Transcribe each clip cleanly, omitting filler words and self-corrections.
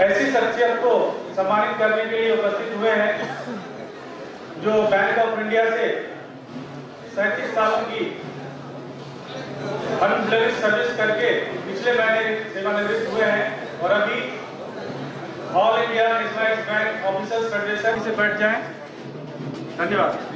ऐसी शख्सियत को सम्मानित करने के लिए उपस्थित हुए हैं जो बैंक ऑफ इंडिया से 37 सालों की अनब्लेमिश सर्विस करके पिछले महीने सेवानिवृत्त हुए हैं और अभी all India nationalised bank officers federation से बैठ जाएं। धन्यवाद।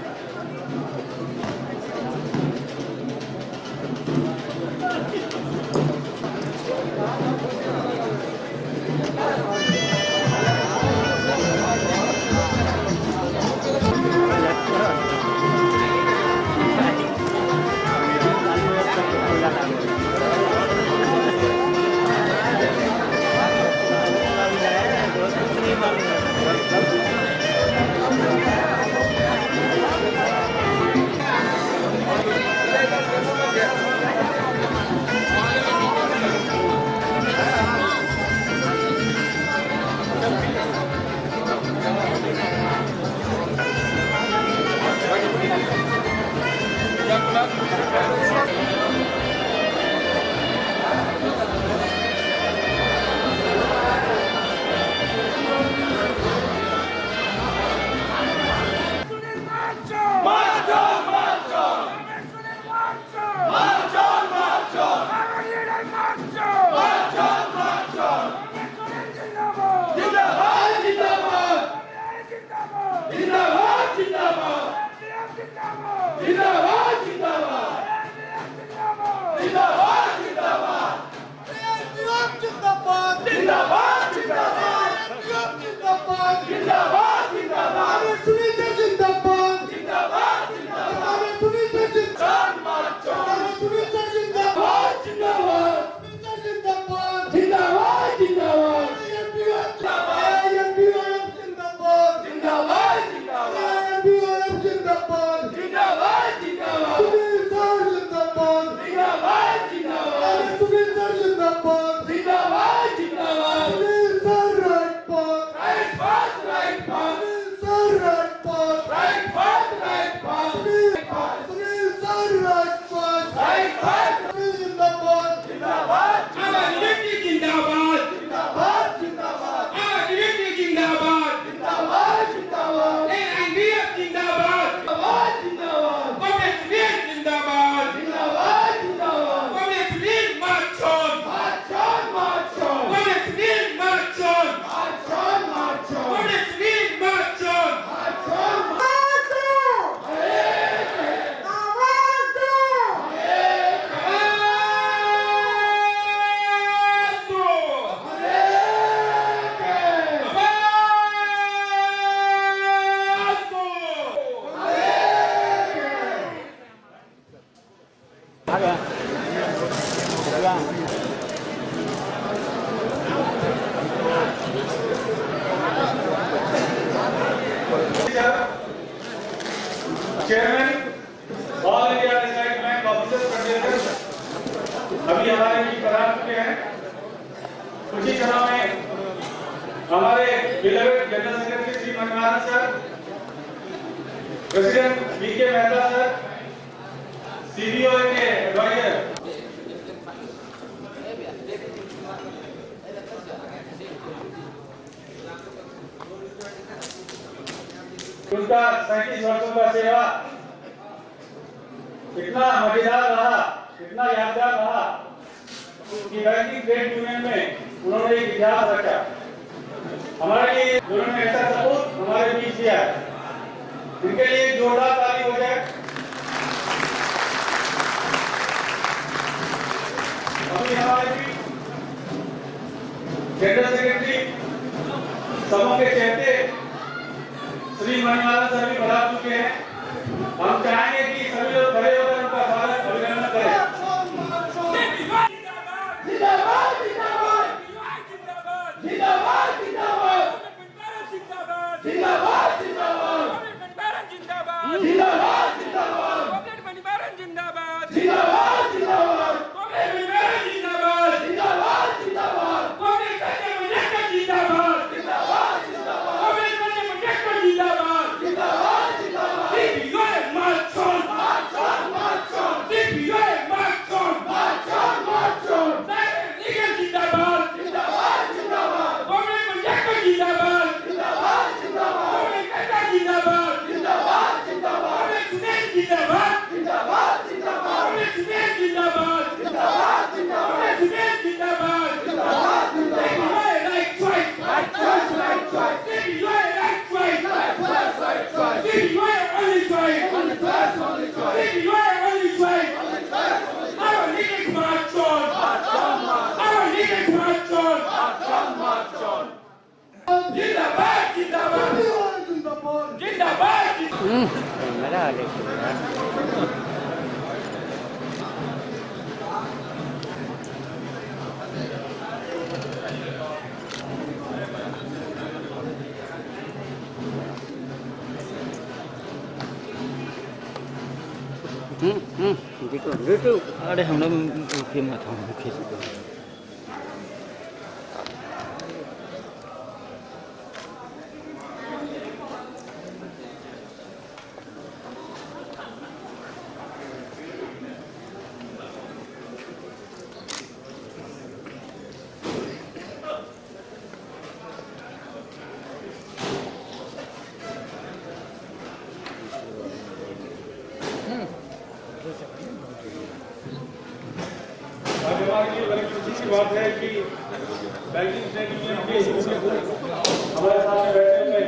Chairman all India nationalised bank officers federation अभी हमारे बीच पधार चुके हैं। कुछ ही क्षणों में हमारे beloved general secretary Shri Manmana sir, president BK Mehta sir, CBO के एडवाइजर उनका 37 वर्षों का सेवा इतना मजेदार रहा, इतना यादगार रहा कि बैंकिंग ट्रेड यूनियन में उन्होंने एक इतिहास रखा। हमारे लिए उन्होंने ऐसा सपोर्ट हमारे बीच दिया है, इनके लिए एक जोरदार ताली हो जाए। अभी हमारे बीच जनरल सेक्रेटरी समूह के चेहते श्री मणिमाला सर भी पधार चुके हैं। हम चाहेंगे कि सभी लोग खड़े होकर उनका स्वागत अभिनंदन करें। Itu ada yang nama film atau film. बात है कि बैंकिंग ट्रेड यूनियन के हमारे सामने बैठे हुए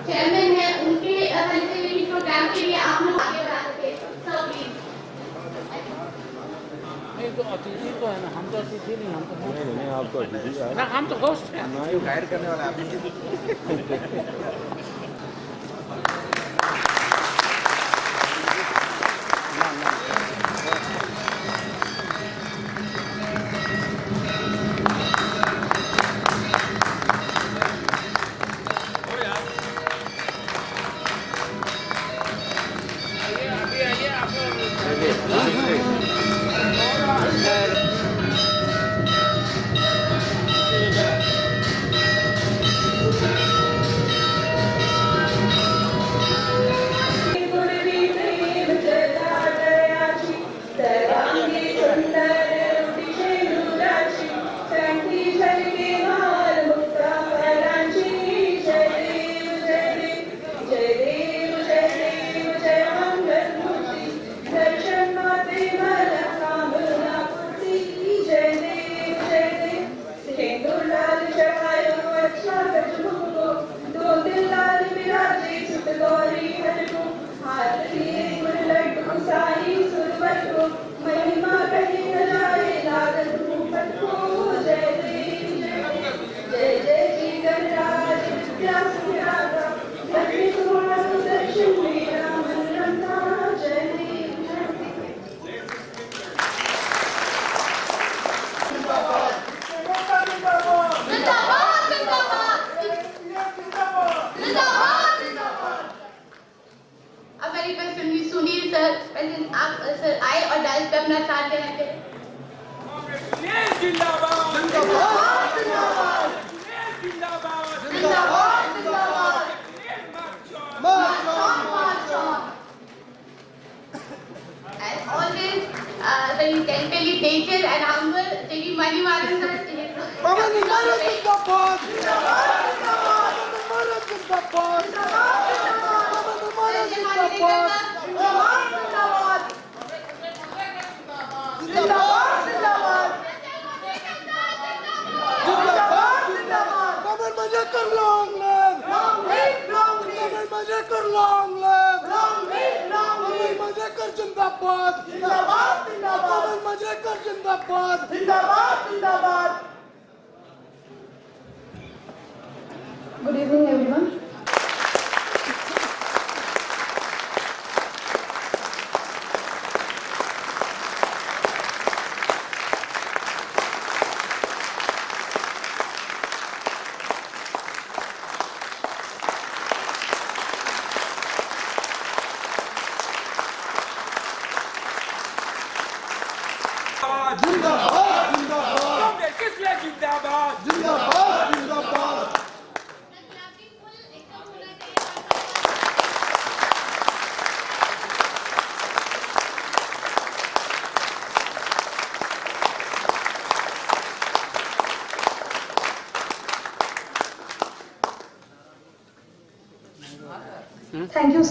चेयरमैन है, उनके प्रोग्राम के लिए आप लोग आगे बढ़ा सके। नहीं तो अतिथि तो है ना, हम तो अतिथि नहीं, हम तो नहीं आप तो अतिथि है ना, हम तो होस्ट हैं। ना, ये गाइड करने वाला आप सुनना चाहते हैं कि As always, very gently patient and humble, Shri Manivaran sir. Good evening, everyone. Thank you.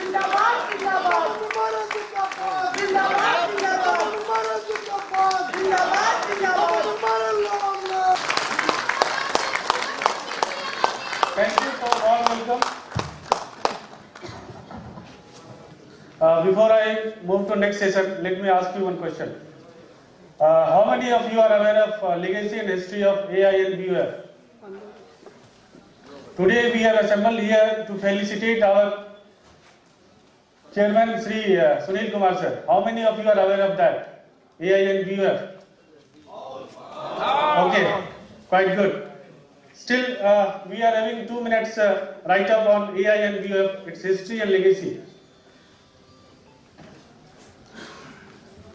Thank you for warm welcome. Before I move to next session, let me ask you one question. How many of you are aware of legacy and history of AINBUF? Today we are assembled here to felicitate our Chairman Sri Sunil Kumar sir. How many of you are aware of that? AINBUF? Okay, quite good. Still, we are having 2 minutes write-up on AINBUF, its history and legacy.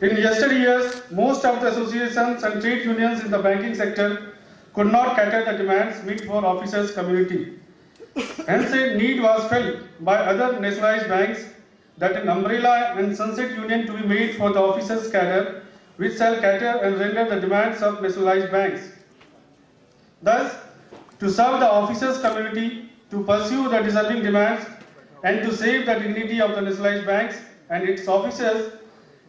In yesteryears, most of the associations and trade unions in the banking sector could not cater the demands made for officers' community. Hence, a need was felt by other nationalized banks that an umbrella and sunset union to be made for the officers' cadre, which shall cater and render the demands of nationalized banks. Thus, to serve the officers' community, to pursue the deserving demands, and to save the dignity of the nationalized banks and its officers,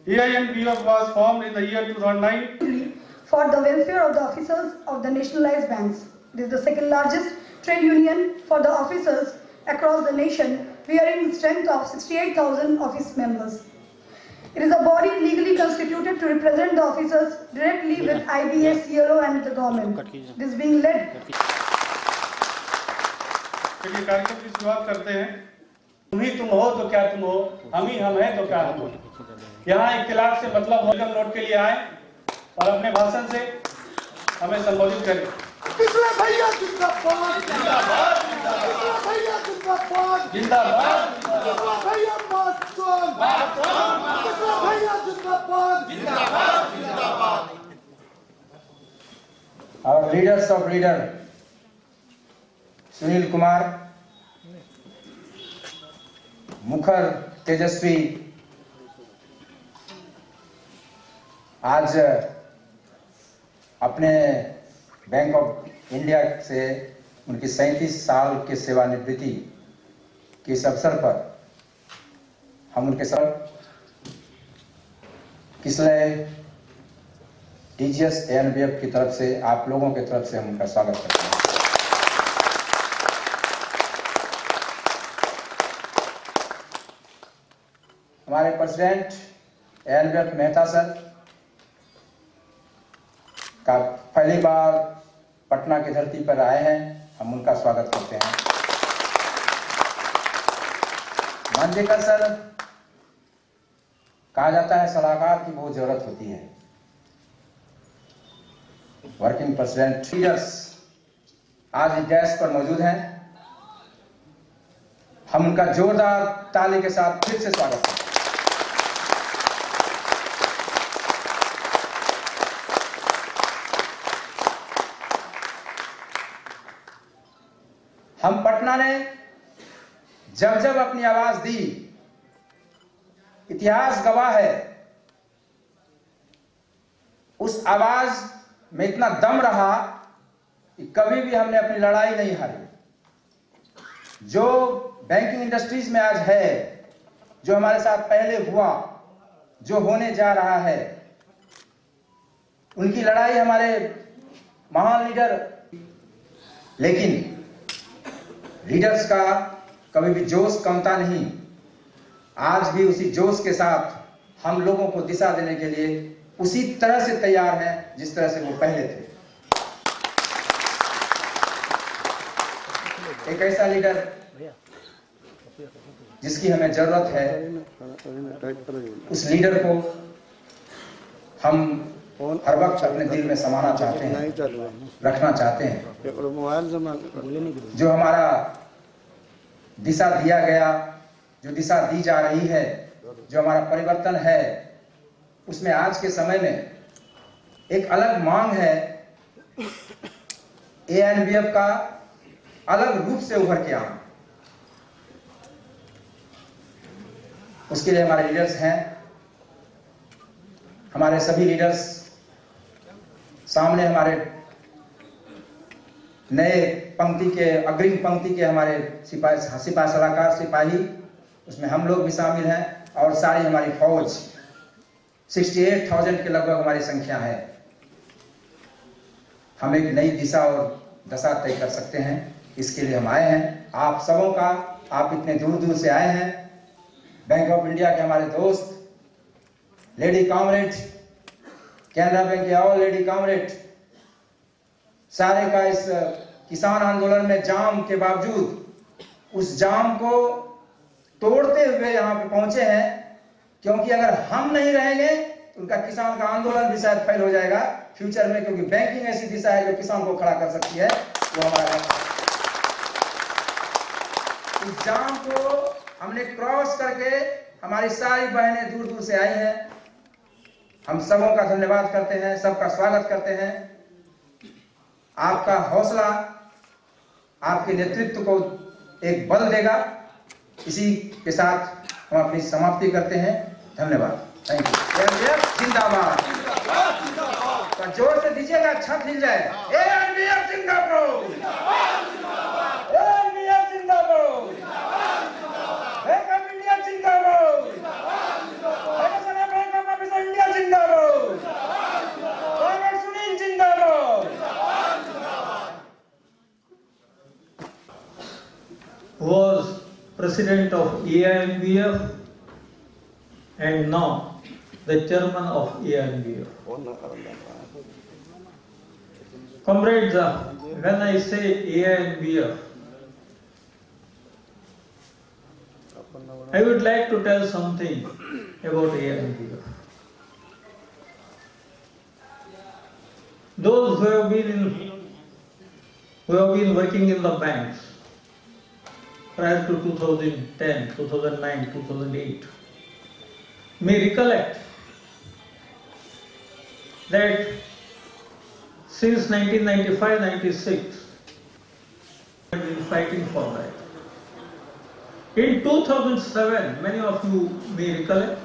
AINBUF was formed in the year 2009 For the welfare of the officers of the nationalized banks. It is the second largest trade union for the officers across the nation, bearing a strength of 68,000 office members. It is a body legally constituted to represent the officers directly with IBS, CLO and the government. It is being led. चलिए कार्यक्रम की शुरुआत करते हैं। तुम ही तुम हो तो क्या तुम हो, हम ही हम हैं तो क्या हम हो। यहाँ इख्तिलाफ से मतलब वेलकम नोट के लिए आए और अपने भाषण से हमें संबोधित करें। पिछले भैया जिंदाबाद, जिंदाबाद, पिछले भैया जिंदाबाद, जिंदाबाद, पिछले भैया मातम, पिछले भैया जिंदाबाद, जिंदाबाद, जिंदाबाद। Our leaders of leader, Sunil Kumar, मुखर तेजस्वी, आज अपने बैंक ऑफ इंडिया से उनकी 37 साल के सेवानिवृत्ति के इस अवसर पर हम उनके साथ किसलय डीजीएस AINBUF की तरफ से, आप लोगों की तरफ से हम उनका स्वागत करते हैं। हमारे प्रेसिडेंट AINBUF मेहता सर का पहली बार पटना की धरती पर आए हैं, हम उनका स्वागत करते हैं। मांजरेकर सर, कहा जाता है सलाहकार की बहुत जरूरत होती है। वर्किंग प्रेसिडेंट लीडर्स आज इस डैश पर मौजूद हैं, हम उनका जोरदार ताली के साथ फिर से स्वागत करते हैं। पटना ने जब जब अपनी आवाज दी, इतिहास गवाह है, उस आवाज में इतना दम रहा कि कभी भी हमने अपनी लड़ाई नहीं हारी। जो बैंकिंग इंडस्ट्रीज में आज है, जो हमारे साथ पहले हुआ, जो होने जा रहा है, उनकी लड़ाई हमारे महान लीडर, लेकिन लीडर्स का कभी भी जोश कमता नहीं। आज भी उसी जोश के साथ हम लोगों को दिशा देने के लिए उसी तरह से तैयार हैं जिस तरह से वो पहले थे। एक ऐसा लीडर जिसकी हमें जरूरत है, उस लीडर को हम हर वक्त अपने दिल में समाना चाहते हैं, रखना चाहते हैं। जो हमारा दिशा दिया गया, जो दिशा दी जा रही है, जो हमारा परिवर्तन है, उसमें आज के समय में एक अलग मांग है। एआईएनबीएफ का अलग रूप से उभर के आना, उसके लिए हमारे लीडर्स हैं। हमारे सभी लीडर्स सामने, हमारे नए पंक्ति के, अग्रिम पंक्ति के हमारे सिपाही सलाहकार सिपाही, उसमें हम लोग भी शामिल हैं, और सारी हमारी फौज 68,000 के लगभग हमारी संख्या है। हम एक नई दिशा और दशा तय कर सकते हैं, इसके लिए हम आए हैं। आप सबों का, आप इतने दूर दूर से आए हैं, बैंक ऑफ इंडिया के हमारे दोस्त, लेडी कॉमरेड, कैनरा बैंक के और लेडी कॉमरेड, सारे का इस किसान आंदोलन में जाम के बावजूद उस जाम को तोड़ते हुए यहाँ पे पहुंचे हैं, क्योंकि अगर हम नहीं रहेंगे तो उनका किसान का आंदोलन भी शायद फेल हो जाएगा फ्यूचर में, क्योंकि बैंकिंग ऐसी दिशा है जो किसान को खड़ा कर सकती है। वो हमारा इस जाम को हमने क्रॉस करके हमारी सारी बहनें दूर दूर से आई हैं। हम सबों का धन्यवाद करते हैं, सबका स्वागत करते हैं। आपका हौसला आपके नेतृत्व को एक बल देगा। इसी के साथ हम अपनी समाप्ति करते हैं। धन्यवाद, थैंक यू। जिंदाबाद, तो जोर से दीजिएगा, छत हिल जाए। एआईएनबीएफ जिंदाबाद, एआईएनबीएफ जिंदाबाद, बैंक ऑफ इंडिया जिंदाबाद, बैंक ऑफ इंडिया जिंदाबाद, सुनील जिंदाबाद। Was president of AINBF and now the chairman of AINBF. Comrades, when I say AINBF, I would like to tell something about AINBF. Those who have been working in the banks prior to 2010, 2009, 2008 may recollect that since 1995-96 we have been fighting for that. In 2007, many of you may recollect,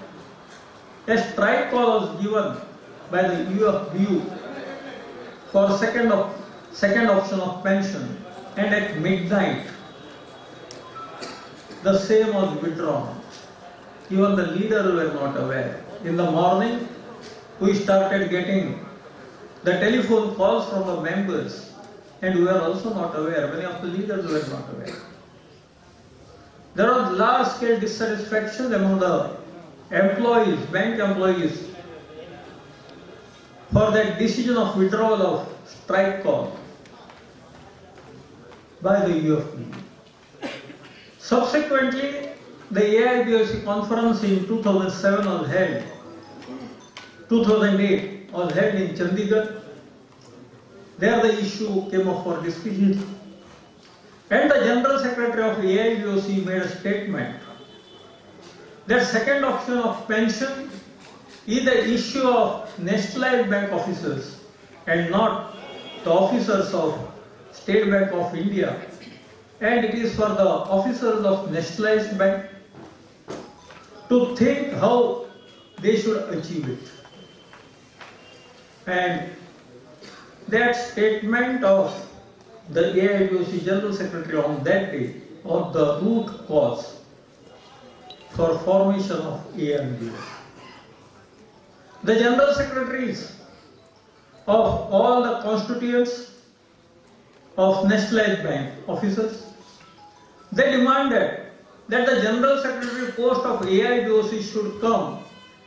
a strike call was given by the UFBU for second option of pension, and at midnight the same was withdrawn. Even the leaders were not aware. In the morning, we started getting the telephone calls from the members, and we were also not aware. Many of the leaders were not aware. There was large-scale dissatisfaction among the employees, bank employees, for that decision of withdrawal of strike call by the UFB. Subsequently, the AIBOC conference in 2007 was held, 2008 was held in Chandigarh. There the issue came up for discussion, and the General Secretary of AIBOC made a statement that second option of pension is the issue of nationalized bank officers and not the officers of State Bank of India and it is for the officers of nationalized bank to think how they should achieve it. And that statement of the AIBOC General Secretary on that day of the root cause for formation of AIBOC. The General Secretaries of all the constituents of nationalized bank officers, they demanded that the General Secretary post of AIBOC should come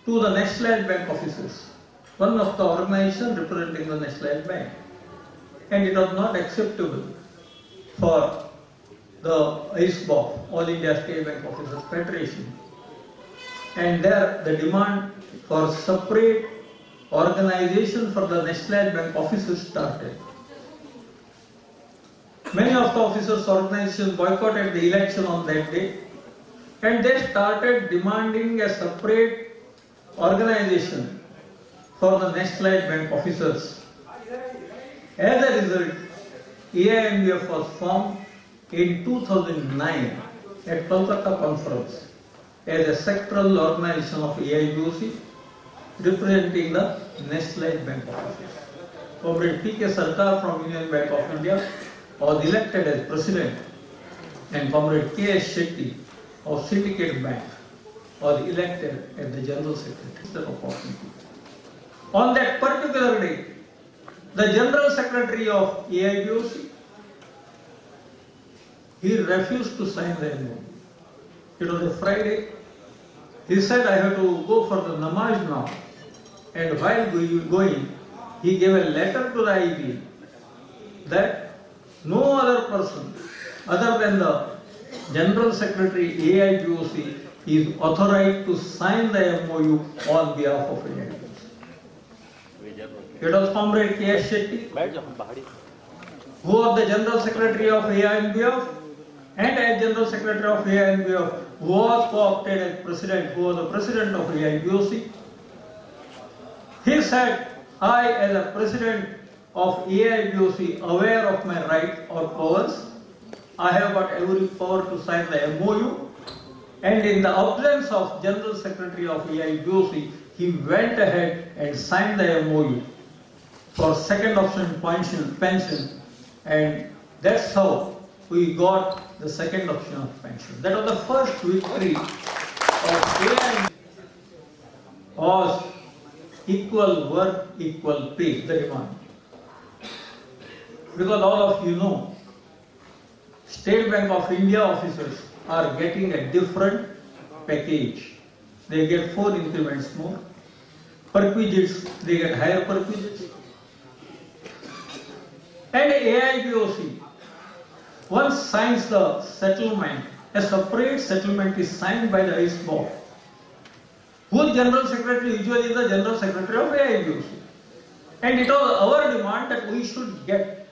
to the nationalized bank officers, one of the organization representing the nationalized bank. And it was not acceptable for the ISBOF, All India State Bank Officers Federation. And there the demand for separate organization for the nationalized bank officers started. Many of the officers' organizations boycotted the election on that day, and they started demanding a separate organization for the nationalized bank officers. As a result, AIMBF was formed in 2009 at Kolkata Conference as a sectoral organization of AIBOC representing the nationalized bank officers. Comrade P.K. Sarkar from Union Bank of India was elected as president, and Comrade K.S. Shetty of Syndicate Bank was elected as the General Secretary. On that particular day, the General Secretary of AIBOC, he refused to sign the MOU. It was a Friday. He said, I have to go for the namaz now. And while going, he gave a letter to the IB that no other person other than the General Secretary AIBOC is authorized to sign the MOU on behalf of AIBOC. It was Comrade K.S. Shetty, who was the General Secretary of AIMBF, and as General Secretary of AIMBF, who was co-opted as President, who was the President of AIBOC. He said, I as a President of AIBOC, aware of my right or powers, I have got every power to sign the MOU, and in the absence of General Secretary of AIBOC, he went ahead and signed the MOU for second option pension, and that's how we got the second option of pension. That was the first victory of AIBOC, was equal work, equal pay, the demand. Because all of you know, State Bank of India officers are getting a different package. They get 4 increments more. Perquisites, they get higher perquisites. And AIBOC, once signs the settlement, a separate settlement is signed by the ISBOF, whose General Secretary usually is the General Secretary of AIBOC. And it was our demand that we should get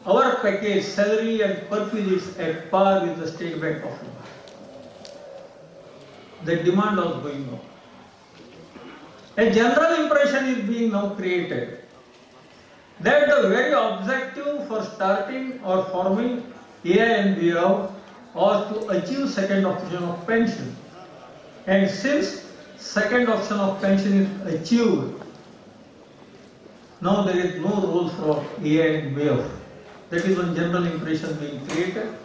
our package, salary and perquisites at par with the State Bank of India. The demand was going on. A general impression is being now created that the very objective for starting or forming AIMBF was to achieve second option of pension. And since second option of pension is achieved, now there is no role for AIMBF. That is one general impression being created.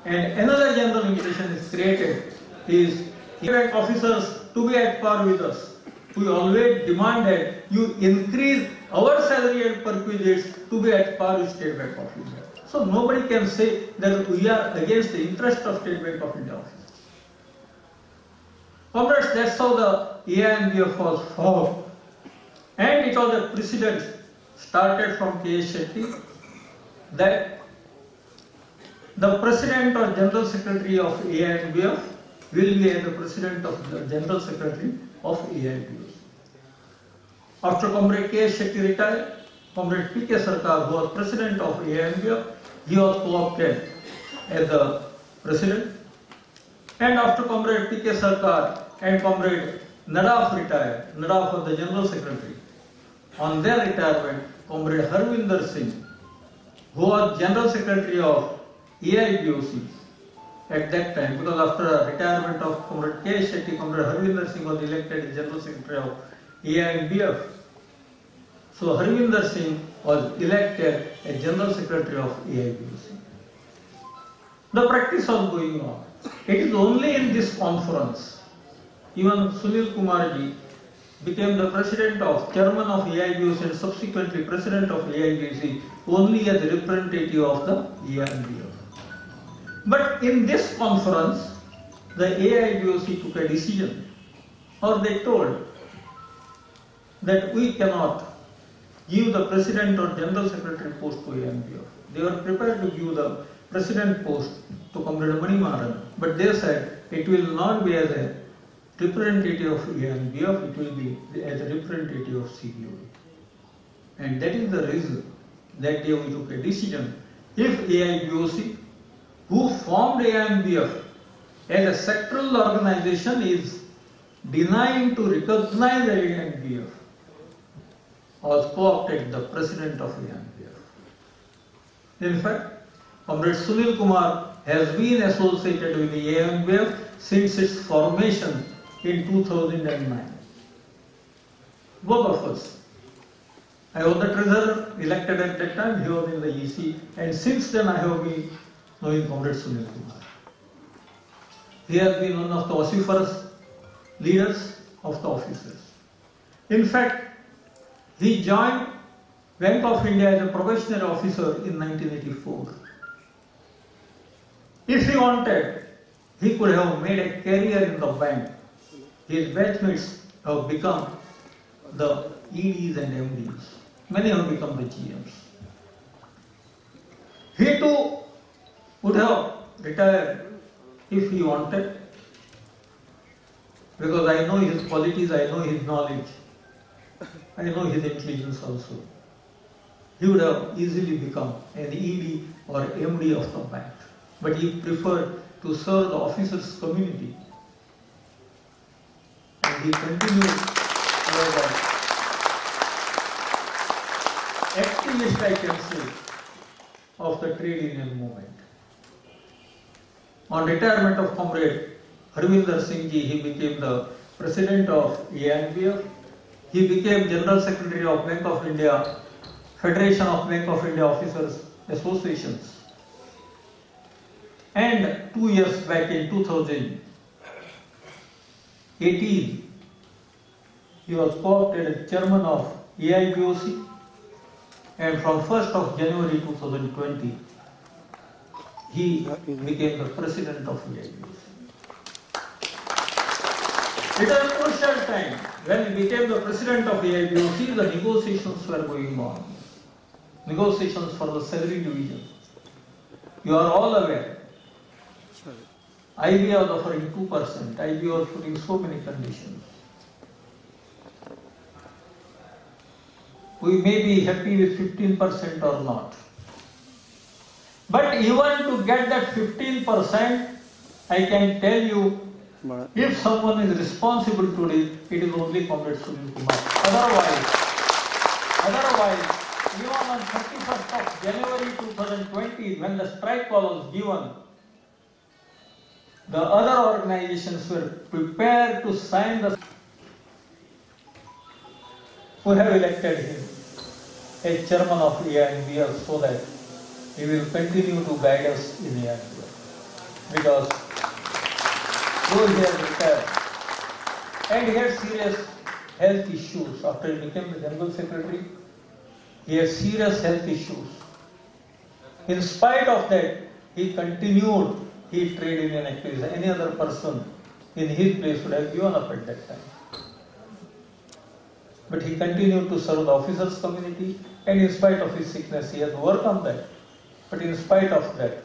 And another general impression is created is bank officers to be at par with us. We always demanded you increase our salary and perquisites to be at par with State Bank of India. So nobody can say that we are against the interest of State Bank of India officers. Comrades, that's how the AIMBF was formed. And it was a precedent started from K.S. Shetty that the President or General Secretary of AIMBF will be the President of the General Secretary of AIBOC. After Comrade K.S. Shetty retired, Comrade P.K. Sarkar, who was President of AIMBF, he was co-opted as the President. And after Comrade P.K. Sarkar and Comrade Nadaf retired, Nadaf was the General Secretary. On their retirement, Comrade Harvinder Singh, who was General Secretary of AIBOC at that time, because after retirement of Comrade K. Shetty, Comrade Harvinder Singh was elected as General Secretary of AIMBF. So Harvinder Singh was elected as General Secretary of AIBOC. The practice was going on. It is only in this conference, even Sunil Kumarji became the chairman of AIBOC and subsequently president of AIBOC only as a representative of the AIMBF. But in this conference, the AIBOC took a decision, or they told that we cannot give the president or general secretary post to AIMBF. They were prepared to give the president post to Comrade Mani Maharan, but they said it will not be as a representative of AIMBF, it will be as a representative of CBOE. And that is the reason that day we took a decision. If AIBOC, who formed AIMBF as a sectoral organization, is denying to recognize AIMBF, was co-opted the president of AIMBF. In fact, Comrade Sunil Kumar has been associated with the AIMBF since its formation in 2009. Both of us. I was the treasurer elected at that time, he was in the EC, and since then I have been knowing Comrade Sunil Kumar. He has been one of the vociferous leaders of the officers. In fact, he joined Bank of India as a probationary officer in 1984. If he wanted, he could have made a career in the bank. His batchmates have become the EDs and MDs. Many have become the GMs. He too would have retired if he wanted, because I know his qualities, I know his knowledge, I know his intelligence also. He would have easily become an ED or MD of the bank. But he preferred to serve the officers' community. And he continued as an activist, I can say, of the trade union movement. On retirement of Comrade Harvinder Singh Ji, he became the president of AIMBF. He became General Secretary of Bank of India, Federation of Bank of India Officers Associations. And 2 years back in 2018, he was co-opted as chairman of AIBOC, and from 1st of January 2020, he became the president of AIBOC. It was a crucial time. When he became the president of AIBOC, the negotiations were going on. Negotiations for the salary division. You are all aware. IB was offering 2%. IB was putting so many conditions. We may be happy with 15% or not. But even to get that 15%, I can tell you, if someone is responsible today, it is only Comrade Sunil Kumar. Otherwise, even on 31st of January 2020, when the strike call was given, the other organizations were prepared to sign the. We have elected him as chairman of AIMBF so that he will continue to guide us in AIMBF. Because though he has retired and he had serious health issues after he became the general secretary, he had serious health issues. In spite of that, he continued his trade union activities. Any other person in his place would have given up at that time. But he continued to serve the officers' community, and in spite of his sickness, he has worked on that. But in spite of that,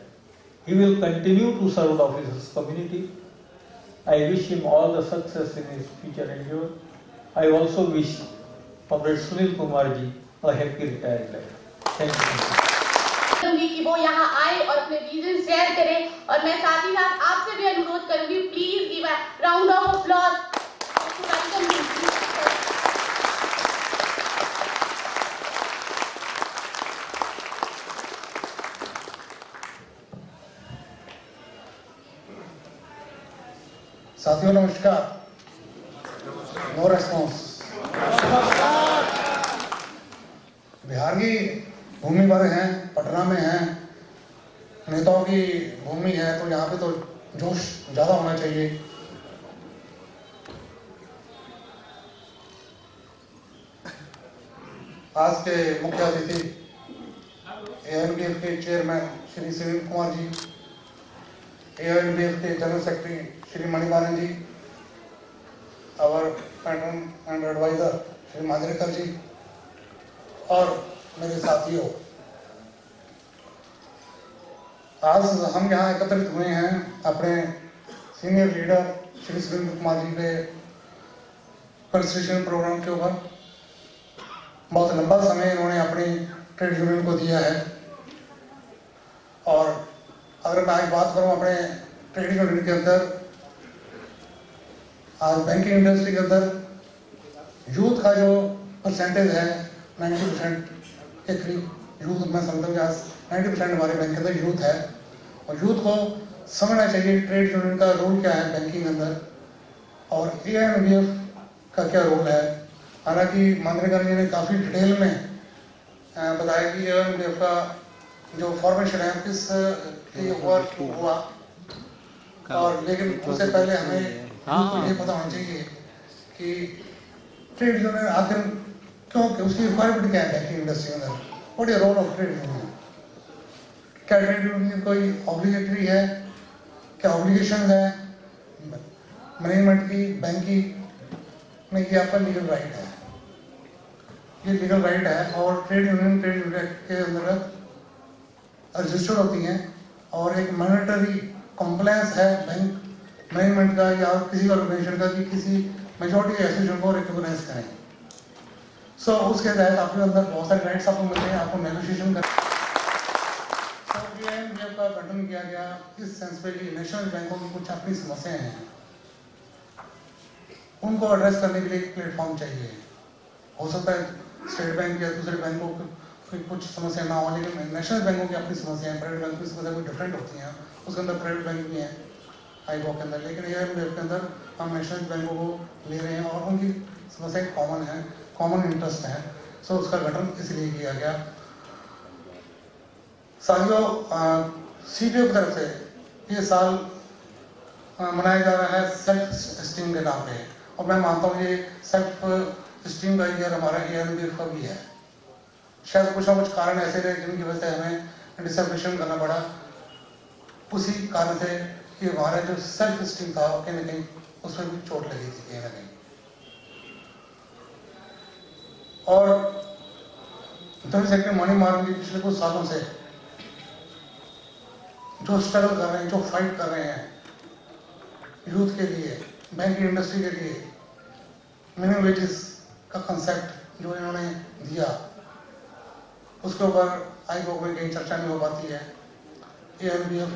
he will continue to serve the officers' community. I wish him all the success in his future endeavor. I also wish Comrade Sunil Kumar ji a happy retired life. Thank you. कि वो यहाँ आए और अपने reason share करें, और मैं साथ ही साथ आपसे भी अनुरोध करूंगी, please give a round of applause to welcome him. साथियों नमस्कार। No response. बिहार की भूमि पर हैं, पटना में हैं, नेताओं की भूमि है, तो यहाँ पे तो जोश ज्यादा होना चाहिए। आज के मुख्य अतिथि ANBF के चेयरमैन श्री सुनील कुमार जी, ANBF के general secretary Shri Manimalan ji, our pattern and advisor Shri Manjrekar ji और मेरे साथियों, आज हम यहाँ एकत्रित हुए हैं अपने सीनियर लीडर श्री सुरेंद्र कुमार जी के कंस्टिट्यूशन प्रोग्राम के ऊपर। बहुत लंबा समय इन्होंने अपनी ट्रेड यूनियन को दिया है और अगर मैं आज बात करूं अपने ट्रेड यूनियन के अंदर, आज बैंकिंग इंडस्ट्री के अंदर यूथ का जो परसेंटेज है 90% के करीब यूथ, मैं समझता हूँ कि आज 90% हमारे बैंक के अंदर यूथ है और यूथ को समझना चाहिए ट्रेड यूनियन का रोल क्या है बैंकिंग के अंदर और ANBF का क्या रोल है। हालांकि मांजरेकर जी ने काफ़ी डिटेल में बताया कि ANBF का जो फॉर्मेशन है किस लिए हुआ और लेकिन उससे पहले हमें ये पता होना चाहिए कि ट्रेड यूनियन आखिर क्यों, उसकी रिक्वायरमेंट क्या है बैंकिंग इंडस्ट्री के अंदर, what is role of trade union. क्या ट्रेड यूनियन कोई ऑब्लिगेटरी है, क्या ऑब्लिगेशन है मैनेजमेंट की, बैंक की? नहीं, ये आपका लीगल राइट है, ये लीगल राइट है और ट्रेड यूनियन के अंतर्गत रजिस्टर्ड होती हैं और एक मैंडेटरी कॉम्प्लायंस है बैंक मैनेजमेंट का या किसी ऑर्गेनाइजेशन का कि किसी मेजॉरिटी एसोसिएशन को रिकॉग्नाइज करें। सो उसके तहत आपके अंदर बहुत सारे राइट्स आपको मिलते हैं, आपको नेगोशिएशन करें। ANBF का गठन किया गया इस सेंस पे कि नेशनल बैंकों की कुछ अपनी समस्याएं हैं, उनको एड्रेस करने के लिए एक प्लेटफॉर्म चाहिए। हो सकता है स्टेट बैंक या दूसरे बैंकों की कुछ समस्या ना हो, लेकिन नेशनल बैंकों की अपनी समस्याएं, प्राइवेट बैंक की समस्या कोई डिफरेंट होती हैं, उसके अंदर प्राइवेट बैंक भी हैं आईबॉ के अंदर, लेकिन ANBF के अंदर हम नेशनल बैंकों को ले रहे हैं और उनकी समस्याएं कॉमन है, कॉमन इंटरेस्ट है। सो उसका गठन इसलिए किया गया। साथियों, CBO की तरफ से ये साल मनाया जा रहा है सेल्फ स्टीम के नाम पे और मैं मानता हूँ ये सेल्फ स्टीम का ईयर हमारा ANBF का भी है। शायद कुछ ना कुछ कारण ऐसे रहे जिनकी वजह से हमें डिसएप्रेशन करना पड़ा, उसी कारण से कि हमारा जो सेल्फ स्टीम था कहीं ना कहीं उसमें भी चोट लगी थी कहीं ना कहीं। और जनरल सेक्रेटरी मणिमालन जी पिछले कुछ सालों से जो स्ट्रगल कर रहे हैं, जो फाइट कर रहे हैं यूथ के लिए, बैंकिंग इंडस्ट्री के लिए, मिनिमम वेजेस का कंसेप्ट जो इन्होंने दिया, उसके ऊपर आईबॉ में कई चर्चा नहीं हो पाती है। ANBF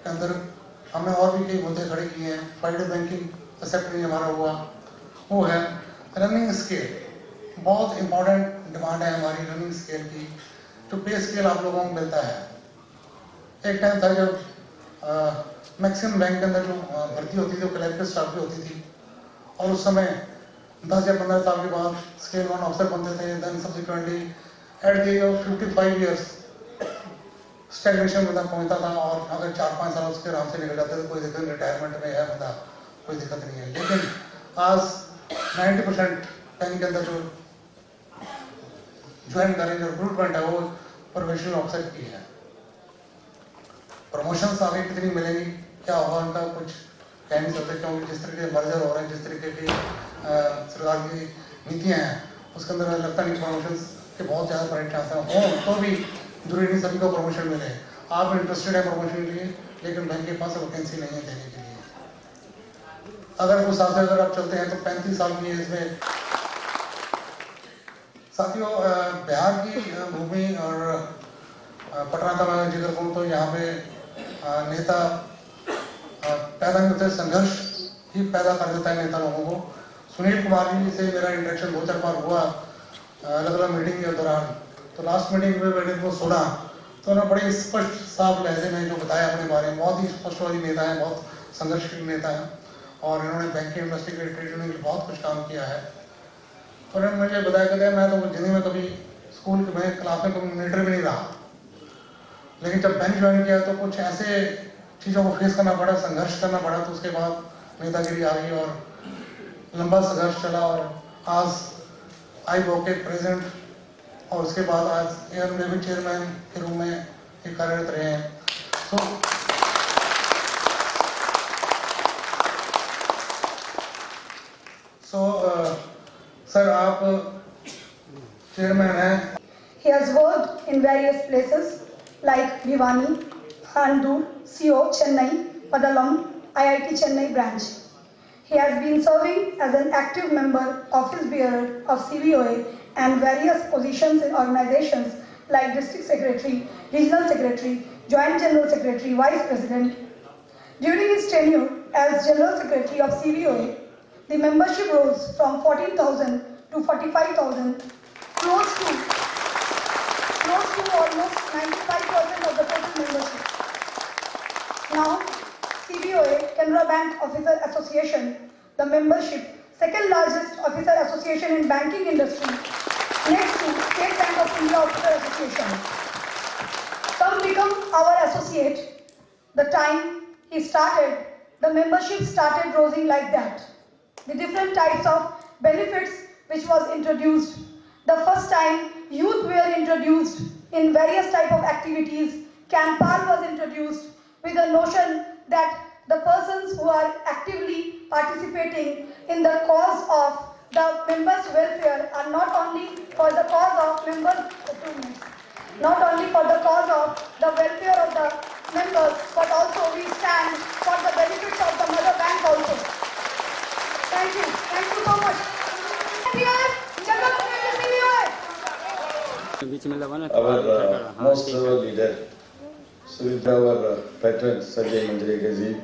के अंदर हमने और भी कई मुद्दे खड़े किए हैं। फ्राइडे बैंकिंग एक्सेप्ट नहीं हमारा हुआ, वो है रनिंग स्केल। बहुत इंपॉर्टेंट डिमांड है हमारी रनिंग स्केल की, जो पे स्केल आप लोगों को मिलता है। एक टाइम था जब मैक्सिमम बैंक के अंदर जो भर्ती होती थी वो कलेक्टर स्टाफ की होती थी और उस समय 10 या 15 साल के बाद स्केल 1 ऑफिसर बनते थे। Then subsequently at the age of 55 years stagnation बंदा पहुंचता था और अगर 4-5 साल उसके आराम से निकल जाते तो कोई दिक्कत नहीं, रिटायरमेंट में है बंदा, कोई दिक्कत नहीं है। लेकिन आज 90% बैंक के अंदर जो ज्वाइन करें, जो रिक्रूटमेंट है वो प्रोफेशनल ऑफिसर की है। प्रमोशंस आगे कितनी मिलेंगी, क्या होगा उनका कुछ कह नहीं सकते, क्योंकि जिस तरीके मर्जर हो रहे हैं, जिस तरीके की सरकार की नीतियां हैं, उसके अंदर लगता नहीं प्रमोशंस के बहुत ज़्यादा बड़े चांसेस हों। तो भी जरूरी नहीं सभी को प्रमोशन मिले। आप इंटरेस्टेड है प्रमोशन के लिए, लेकिन बैंक के पास वैकेंसी नहीं है देने के लिए। अगर कुछ साल से अगर आप चलते हैं तो 35 साल की एज में। साथियों, बिहार की भूमि और पटना का मैं जिक्र करूँ तो यहाँ पे नेता पैदा नहीं होते, संघर्ष ही पैदा कर देता है नेता लोगों को। सुनील कुमार जी से मेरा इंटरेक्शन 2-4 बार हुआ अलग अलग मीटिंग के दौरान। तो लास्ट मीटिंग में मैंने उनको सुना तो उन्होंने बड़े स्पष्ट साफ लहजे में जो बताया अपने बारे में। बहुत ही स्पष्टवादी नेता है, बहुत संघर्षशील नेता है और इन्होंने बैंकिंग इंडस्ट्री के ट्रेड यूनियन के लिए बहुत कुछ काम किया है। और इन्होंने मुझे बताया कहते हैं मैं तो जिंदगी में कभी स्कूल में क्लास में कभी मॉनिटर भी नहीं रहा, लेकिन जब बैंक ज्वाइन किया तो कुछ ऐसे चीज़ों को फेस करना पड़ा, संघर्ष करना पड़ा, तो उसके बाद नेतागिरी आ गई और लंबा संघर्ष चला और आज आई वोकेट प्रेजेंट और उसके बाद आज एयर नेवी चेयरमैन के रूप में ये कार्यरत रहे हैं। सर आप चेयरमैन हैं। He has worked in various places like Bhiwani, Handur, CO, Chennai, Padalam, IIT Chennai branch. He has been serving as an active member, office bearer of CBOA and various positions in organizations like District Secretary, Regional Secretary, Joint General Secretary, Vice President. During his tenure as General Secretary of CBOA, the membership rose from 14,000 to 45,000, close to almost 95% of the total membership. Now, CBOA, Canara Bank Officer Association, the membership, second largest officer association in banking industry, next to State Bank of India Officer Association. Some become our associate. The time he started, the membership started rising like that. The different types of benefits which was introduced. The first time youth were introduced in various type of activities. CANPAR was introduced with the notion that the persons who are actively participating in the cause of the members' welfare are not only for the cause of members, not only for the cause of the welfare of the members, but also we stand for the benefits of the mother bank also. Thank you so much. Our most leader, our patron Sanjay Manjrekar ji,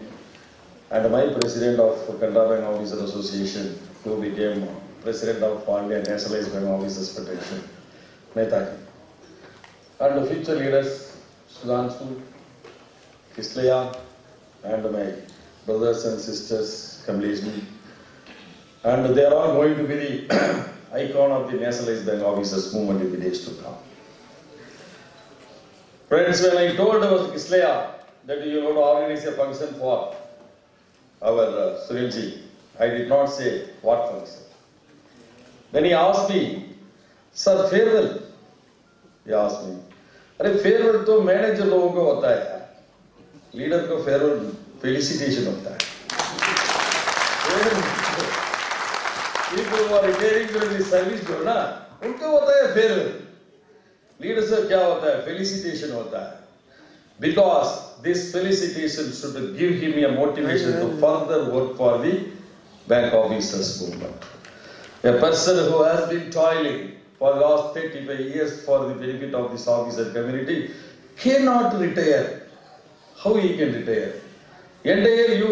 and my president of Canara Bank Officer Association, who became president of India Nationalized Bank Officers Federation, Mehta, and the future leaders Sudhanshu, Kisleya, and my brothers and sisters Kamlesh ji. And they are all going to be the icon of the Nationalized Bank Officers movement in the days to come. Friends, when I told Kisleya that you want to organize a function for our Sunil ji, I did not say what function. Then he asked me, sir, farewell. He asked me, अरे farewell तो manager लोगों को होता है यार, leader को farewell felicitation होता है. People who are retiring during the service जो ना, उनको होता है farewell. Leaders का क्या होता है? Felicitation होता है. Because this felicitation should give him a motivation to further work for the bank officers movement. A person who has been toiling for the last 35 years for the benefit of this officer community cannot retire. How he can retire? Entire you